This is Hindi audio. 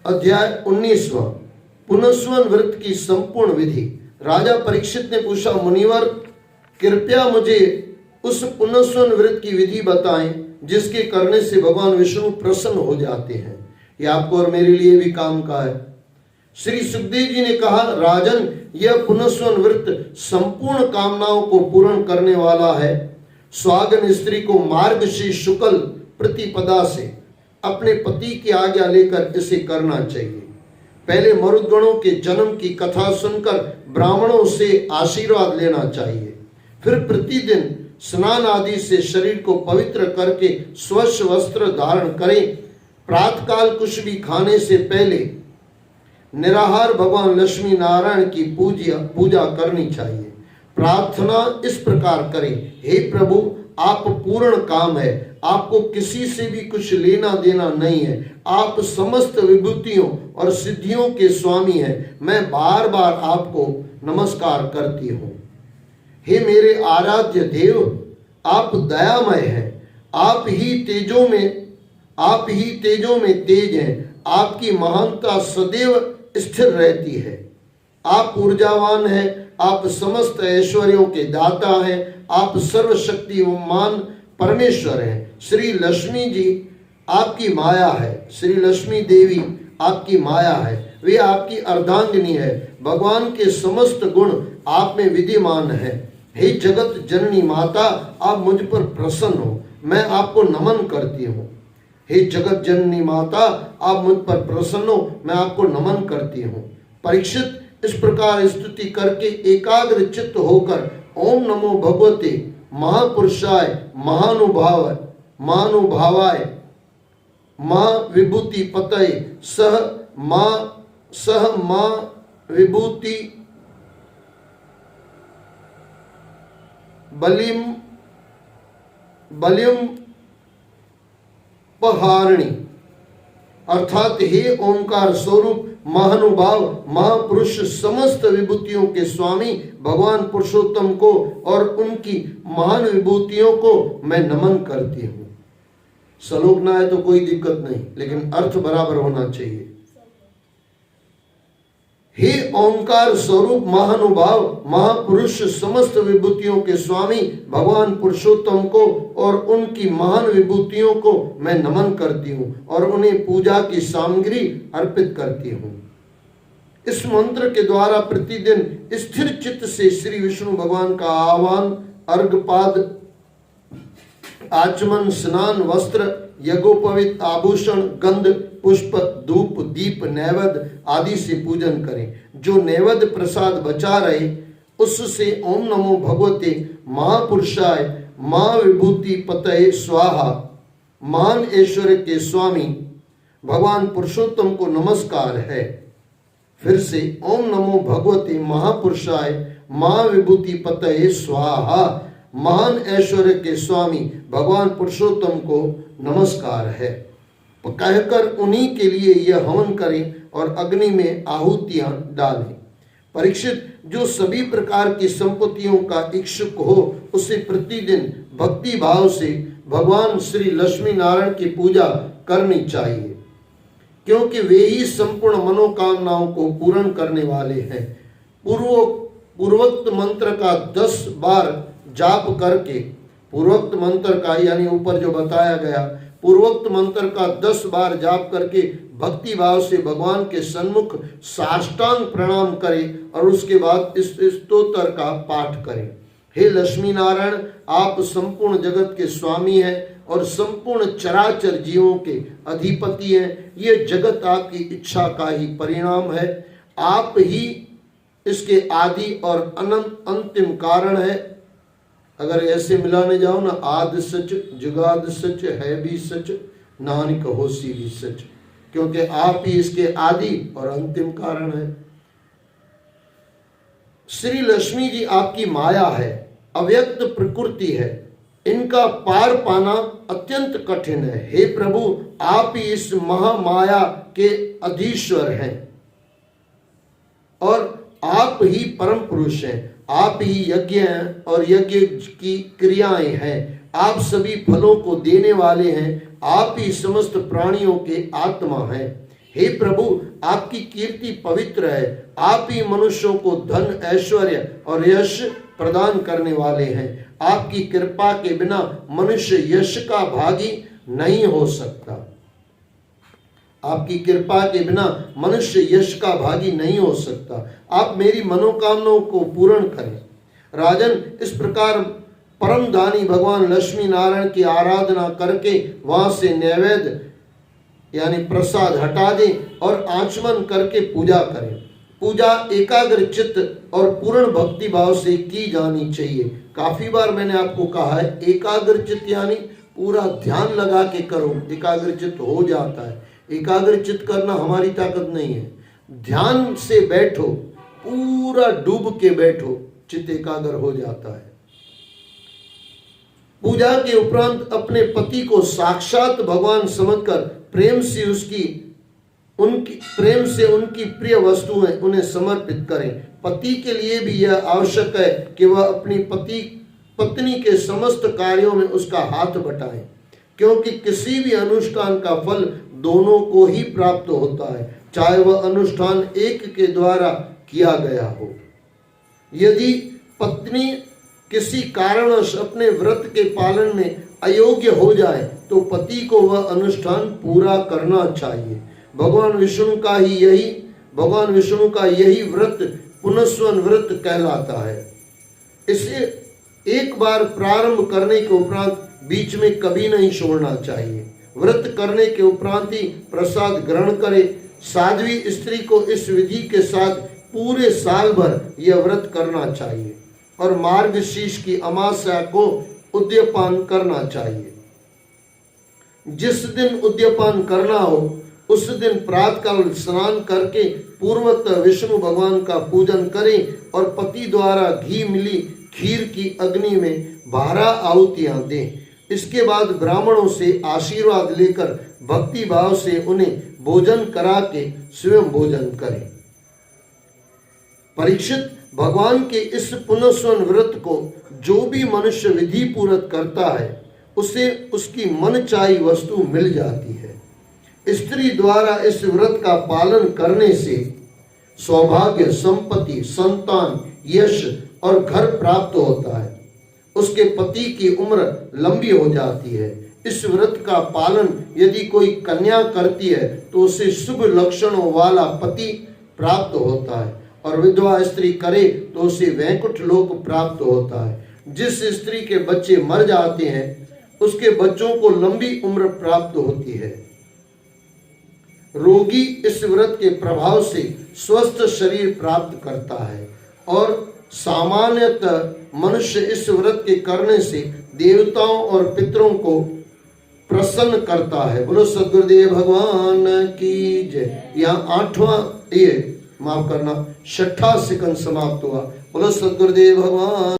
अध्याय 19वां। पुनस्वन व्रत की संपूर्ण विधि। राजा परीक्षित ने पूछा, मुनिवर कृपया मुझे उस पुनस्वन व्रत की विधि बताएं जिसके करने से भगवान विष्णु प्रसन्न हो जाते हैं। यह आपको और मेरे लिए भी काम का है। श्री सुखदेव जी ने कहा, राजन, यह पुनस्वन व्रत संपूर्ण कामनाओं को पूर्ण करने वाला है। स्वागन स्त्री को मार्गशीर्ष शुक्ल प्रतिपदा से अपने पति की आज्ञा लेकर इसे करना चाहिए। पहले मरुदगणों के जन्म की कथा सुनकर ब्राह्मणों से आशीर्वाद लेना चाहिए। फिर प्रतिदिन स्नान आदि से शरीर को पवित्र करके स्वच्छ वस्त्र धारण करें। प्रातःकाल कुछ भी खाने से पहले निराहार भगवान लक्ष्मी नारायण की पूजा करनी चाहिए। प्रार्थना इस प्रकार करें, हे प्रभु, आप पूर्ण काम है, आपको किसी से भी कुछ लेना देना नहीं है, आप समस्त विभूतियों और सिद्धियों के स्वामी हैं। मैं बार बार आपको नमस्कार करती हूँ। हे मेरे आराध्य देव, आप दयामय हैं, आप ही तेजों में तेज हैं। आपकी महानता सदैव स्थिर रहती है। आप ऊर्जावान हैं, आप समस्त ऐश्वर्यों के दाता हैं, आप सर्वशक्तिमान परमेश्वर हैं। श्री लक्ष्मी जी आपकी माया है, श्री लक्ष्मी देवी आपकी माया है, वे आपकी अर्धांगिनी है। भगवान के समस्त गुण आप में विद्यमान है। हे जगत जननी माता, आप मुझ पर प्रसन्न हो, मैं आपको नमन करती हूँ। हे जगत जननी माता, आप मुझ पर प्रसन्न हो, मैं आपको नमन करती हूँ। परीक्षित इस प्रकार स्तुति करके एकाग्र चित्त होकर ओम नमो भगवते महापुरुषाय महानुभावाय मां विभूति पतये सह मां विभूति बलिम पहारणी, अर्थात हे ओंकार स्वरूप महानुभाव महापुरुष समस्त विभूतियों के स्वामी भगवान पुरुषोत्तम को और उनकी महान विभूतियों को मैं नमन करती हूँ। श्लोक ना है तो कोई दिक्कत नहीं, लेकिन अर्थ बराबर होना चाहिए। हे ओंकार स्वरूप महानुभाव महापुरुष समस्त विभूतियों के स्वामी भगवान पुरुषोत्तम को और उनकी महान विभूतियों को मैं नमन करती हूँ और उन्हें पूजा की सामग्री अर्पित करती हूँ। इस मंत्र के द्वारा प्रतिदिन स्थिर चित्त से श्री विष्णु भगवान का आह्वान, अर्घपाद, आचमन, स्नान, वस्त्र, यज्ञोपवीत, आभूषण, गंध, पुष्प, धूप, दीप, नैवेद्य आदि से पूजन करें। जो नैवेद्य प्रसाद बचा रहे उससे ओम नमो भगवते महापुरुषाय मां विभूति पतये स्वाहा, महान ऐश्वर्य के स्वामी भगवान पुरुषोत्तम को नमस्कार है। फिर से ओम नमो भगवते महापुरुषाय मां विभूति पतये स्वाहा, महान ऐश्वर्य के स्वामी भगवान पुरुषोत्तम को नमस्कार है। कहकर उन्हीं के लिए यह हवन करें और अग्नि में आहुतियां डालें। परीक्षित, जो सभी प्रकार की संपत्तियों का इच्छुक हो उसे प्रतिदिन भक्ति भाव से भगवान श्री लक्ष्मी नारायण की पूजा करनी चाहिए, क्योंकि वे ही संपूर्ण मनोकामनाओं को पूर्ण करने वाले हैं। पूर्वोक्त मंत्र का 10 बार जाप करके, पूर्वोक्त मंत्र का यानी ऊपर जो बताया गया, पूर्वोक्त मंत्र का 10 बार जाप करके भक्ति भाव से भगवान के सन्मुख साष्टांग प्रणाम करें और उसके बाद इस स्तोत्र का पाठ करें। हे लक्ष्मी नारायण, आप संपूर्ण जगत के स्वामी हैं और संपूर्ण चराचर जीवों के अधिपति हैं। ये जगत आपकी इच्छा का ही परिणाम है। आप ही इसके आदि और अनंत अंतिम कारण है। अगर ऐसे मिलाने जाओ ना, आदि सच, जुगाद सच, है भी सच, नानक होसी भी सच, क्योंकि आप ही इसके आदि और अंतिम कारण है। श्री लक्ष्मी जी आपकी माया है, अव्यक्त प्रकृति है, इनका पार पाना अत्यंत कठिन है। हे प्रभु, आप ही इस महामाया के अधीश्वर हैं और आप ही परम पुरुष हैं। आप ही यज्ञ हैं और यज्ञ की क्रियाएं हैं। आप सभी फलों को देने वाले हैं। आप ही समस्त प्राणियों के आत्मा हैं। हे प्रभु, आपकी कीर्ति पवित्र है। आप ही मनुष्यों को धन, ऐश्वर्य और यश प्रदान करने वाले हैं। आपकी कृपा के बिना मनुष्य यश का भागी नहीं हो सकता। आपकी कृपा के बिना मनुष्य यश का भागी नहीं हो सकता। आप मेरी मनोकामनाओं को पूर्ण करें। राजन, इस प्रकार परम दानी भगवान लक्ष्मी नारायण की आराधना करके वहां से नैवेद्य यानी प्रसाद हटा दें और आचमन करके पूजा करें। पूजा एकाग्र चित्त और पूर्ण भक्ति भाव से की जानी चाहिए। काफी बार मैंने आपको कहा है, एकाग्र चित्त यानी पूरा ध्यान लगा के करो, एकाग्र चित्त हो जाता है। एकाग्र चित्त करना हमारी ताकत नहीं है। ध्यान से बैठो, पूरा डूब के बैठो, चित्त एकाग्र हो जाता है। पूजा के उपरांत अपने पति को साक्षात भगवान समझकर प्रेम से उनकी प्रिय वस्तुएं उन्हें समर्पित करें। पति के लिए भी यह आवश्यक है कि वह अपनी पत्नी के समस्त कार्यों में उसका हाथ बटाएं, क्योंकि किसी भी अनुष्ठान का फल दोनों को ही प्राप्त होता है, चाहे वह अनुष्ठान एक के द्वारा किया गया हो। यदि पत्नी किसी कारणवश अपने व्रत के पालन में अयोग्य हो जाए तो पति को वह अनुष्ठान पूरा करना चाहिए। भगवान विष्णु का यही व्रत पुनस्वन व्रत कहलाता है। इसे एक बार प्रारंभ करने के उपरांत बीच में कभी नहीं छोड़ना चाहिए। व्रत करने के उपरांत ही प्रसाद ग्रहण करे। साध्वी स्त्री को इस विधि के साथ पूरे साल भर यह व्रत करना चाहिए और मार्गशीर्ष की अमावस्या को उद्यपान करना चाहिए। जिस दिन उद्यपान करना हो उस दिन प्रातःकाल स्नान करके पूर्वतः विष्णु भगवान का पूजन करें और पति द्वारा घी मिली खीर की अग्नि में 12 आहुतियां दें। इसके बाद ब्राह्मणों से आशीर्वाद लेकर भक्ति भाव से उन्हें भोजन करा के स्वयं भोजन करें। परीक्षित, भगवान के इस पुनस्वन व्रत को जो भी मनुष्य विधि पूर्वक करता है उसे उसकी मनचाही वस्तु मिल जाती है। स्त्री द्वारा इस व्रत का पालन करने से सौभाग्य, संपत्ति, संतान, यश और घर प्राप्त होता है। उसके पति की उम्र लंबी हो जाती है। इस व्रत का पालन यदि कोई कन्या करती है तो उसे शुभ लक्षणों वाला पति प्राप्त होता है और विधवा स्त्री करे तो उसे वैकुंठ लोक प्राप्त होता है। जिस स्त्री के बच्चे मर जाते हैं उसके बच्चों को लंबी उम्र प्राप्त होती है। रोगी इस व्रत के प्रभाव से स्वस्थ शरीर प्राप्त करता है और सामान्यतः मनुष्य इस व्रत के करने से देवताओं और पितरों को प्रसन्न करता है। बोलो सद्गुरुदेव भगवान की जय। यहाँ 6ठा सेकंड समाप्त हुआ। बोलो सद्गुरुदेव भगवान।